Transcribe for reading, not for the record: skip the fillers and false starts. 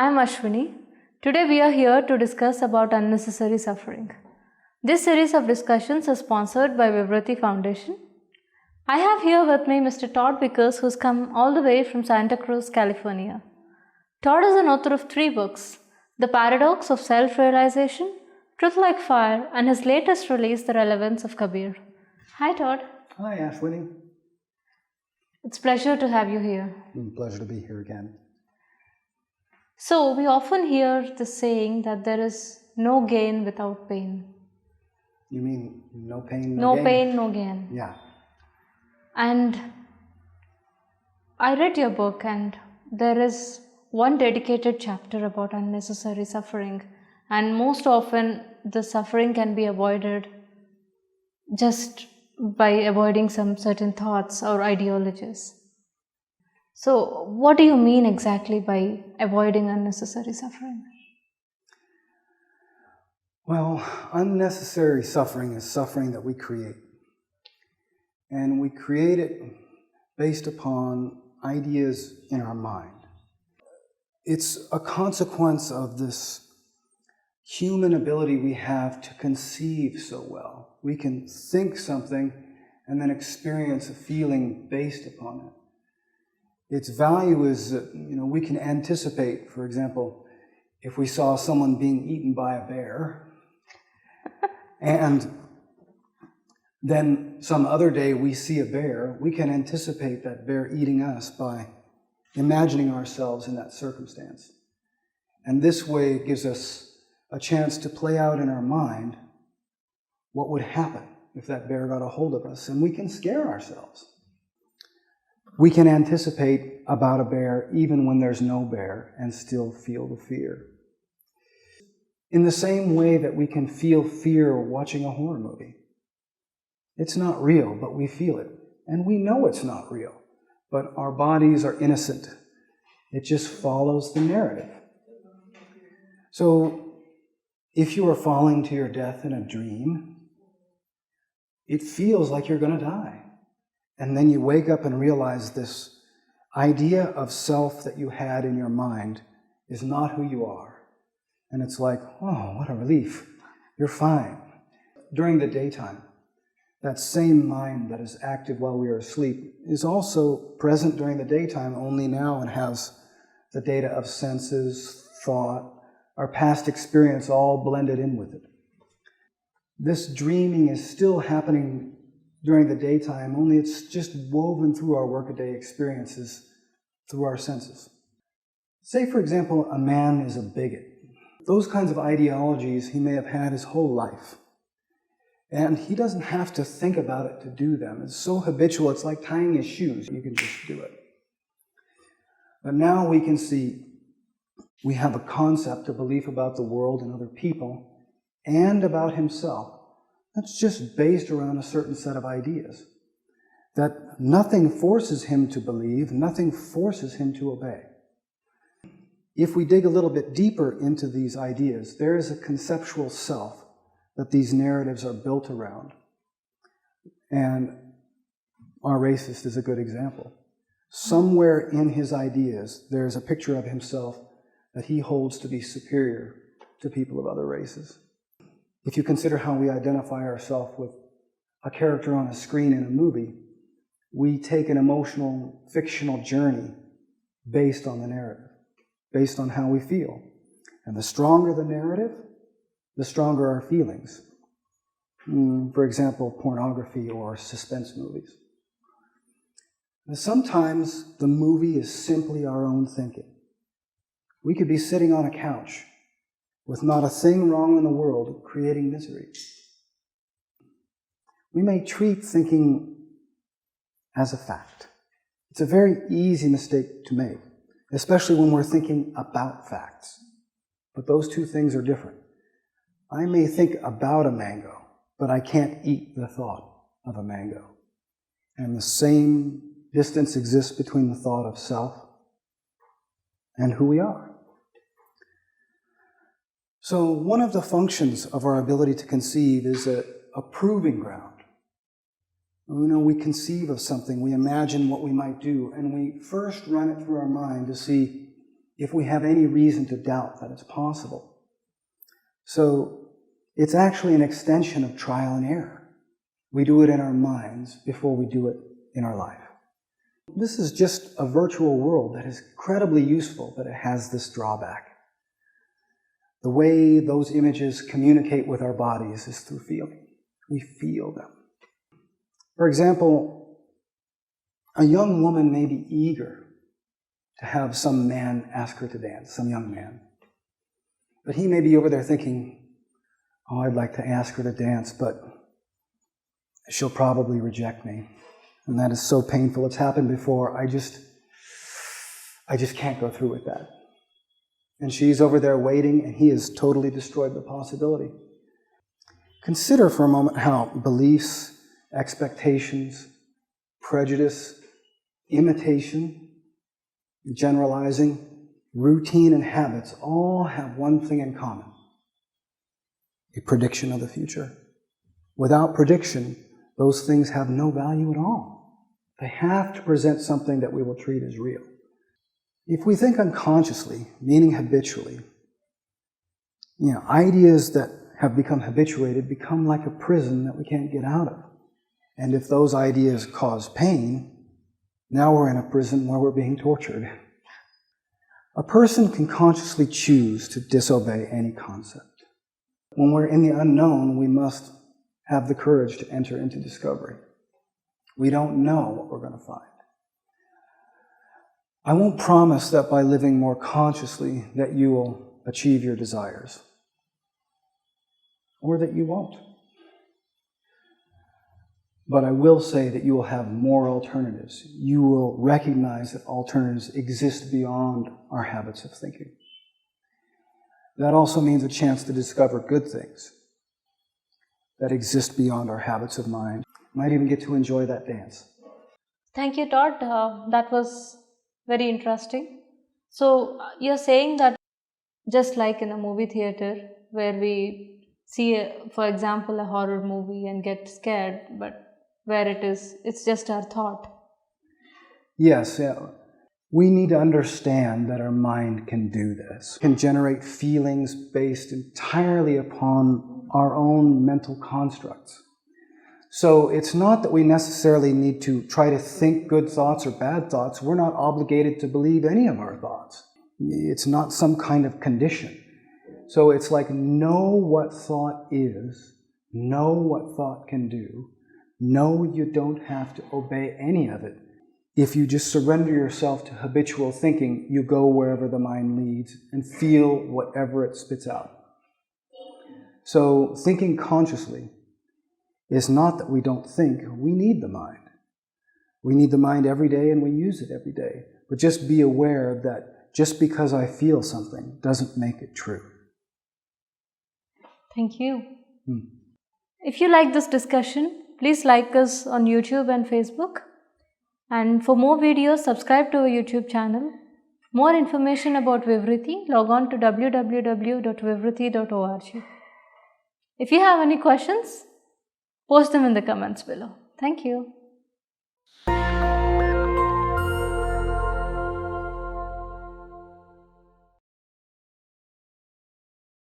I'm Ashwini. Today we are here to discuss about unnecessary suffering. This series of discussions is sponsored by Vivriti Foundation. I have here with me Mr. Todd Vickers, who's come all the way from Santa Cruz, California. Todd is an author of 3 books, The Paradox of Self-Realization, Truth Like Fire, and his latest release, The Relevance of Kabir. Hi Todd. Hi Ashwini. It's a pleasure to have you here. Pleasure to be here again. So we often hear the saying that there is no gain without pain. You mean no pain, No gain? pain, no gain. Yeah. And I read your book, and there is one dedicated chapter about unnecessary suffering, and most often the suffering can be avoided just by avoiding some certain thoughts or ideologies. So what do you mean exactly by avoiding unnecessary suffering? Well, unnecessary suffering is suffering that we create. And we create it based upon ideas in our mind. It's a consequence of this human ability we have to conceive so well. We can think something and then experience a feeling based upon it. Its value is that, we can anticipate, for example, if we saw someone being eaten by a bear, and then some other day we see a bear, we can anticipate that bear eating us by imagining ourselves in that circumstance. And this way it gives us a chance to play out in our mind what would happen if that bear got a hold of us, and we can scare ourselves. We can anticipate about a bear even when there's no bear and still feel the fear. In the same way that we can feel fear watching a horror movie. It's not real, but we feel it. And we know it's not real, but our bodies are innocent. It just follows the narrative. So, if you are falling to your death in a dream, it feels like you're going to die. And then you wake up and realize this idea of self that you had in your mind is not who you are. And it's like, oh, what a relief. You're fine. During the daytime, that same mind that is active while we are asleep is also present during the daytime, only now it has the data of senses, thought, our past experience all blended in with it. This dreaming is still happening during the daytime, only it's just woven through our workaday experiences, through our senses. Say, for example, a man is a bigot. Those kinds of ideologies he may have had his whole life. And he doesn't have to think about it to do them. It's so habitual, it's like tying his shoes. You can just do it. But now we can see we have a concept, a belief about the world and other people, and about himself. That's just based around a certain set of ideas. That nothing forces him to believe, nothing forces him to obey. If we dig a little bit deeper into these ideas, there is a conceptual self that these narratives are built around. And our racist is a good example. Somewhere in his ideas, there's a picture of himself that he holds to be superior to people of other races. If you consider how we identify ourselves with a character on a screen in a movie, we take an emotional, fictional journey based on the narrative, based on how we feel. And the stronger the narrative, the stronger our feelings. For example, pornography or suspense movies. And sometimes the movie is simply our own thinking. We could be sitting on a couch with not a thing wrong in the world, creating misery. We may treat thinking as a fact. It's a very easy mistake to make, especially when we're thinking about facts. But those two things are different. I may think about a mango, but I can't eat the thought of a mango. And the same distance exists between the thought of self and who we are. So one of the functions of our ability to conceive is a proving ground. We conceive of something, we imagine what we might do, and we first run it through our mind to see if we have any reason to doubt that it's possible. So it's actually an extension of trial and error. We do it in our minds before we do it in our life. This is just a virtual world that is incredibly useful, but it has this drawback. The way those images communicate with our bodies is through feeling. We feel them. For example, a young woman may be eager to have some man ask her to dance, some young man. But he may be over there thinking, oh, I'd like to ask her to dance, but she'll probably reject me. And that is so painful. It's happened before. I just can't go through with that. And she's over there waiting, and he has totally destroyed the possibility. Consider for a moment how beliefs, expectations, prejudice, imitation, generalizing, routine, and habits all have one thing in common: a prediction of the future. Without prediction, those things have no value at all. They have to present something that we will treat as real. If we think unconsciously, meaning habitually, ideas that have become habituated become like a prison that we can't get out of. And if those ideas cause pain, now we're in a prison where we're being tortured. A person can consciously choose to disobey any concept. When we're in the unknown, we must have the courage to enter into discovery. We don't know what we're going to find. I won't promise that by living more consciously that you will achieve your desires, or that you won't. But I will say that you will have more alternatives. You will recognize that alternatives exist beyond our habits of thinking. That also means a chance to discover good things that exist beyond our habits of mind. You might even get to enjoy that dance. Thank you, Todd. That was very interesting. So you're saying that just like in a movie theater where we see, for example, a horror movie and get scared, but where it's just our thought. Yes, yeah. We need to understand that our mind can do this. It can generate feelings based entirely upon our own mental constructs. So it's not that we necessarily need to try to think good thoughts or bad thoughts. We're not obligated to believe any of our thoughts. It's not some kind of condition. So it's like, know what thought is, know what thought can do, know you don't have to obey any of it. If you just surrender yourself to habitual thinking, you go wherever the mind leads and feel whatever it spits out. So thinking consciously is not that we don't think. We need the mind. We need the mind every day, and we use it every day. But just be aware that just because I feel something doesn't make it true. Thank you. If you like this discussion, please like us on YouTube and Facebook. And for more videos, subscribe to our YouTube channel. More information about Vivriti, log on to www.vivriti.org. If you have any questions, post them in the comments below. Thank you.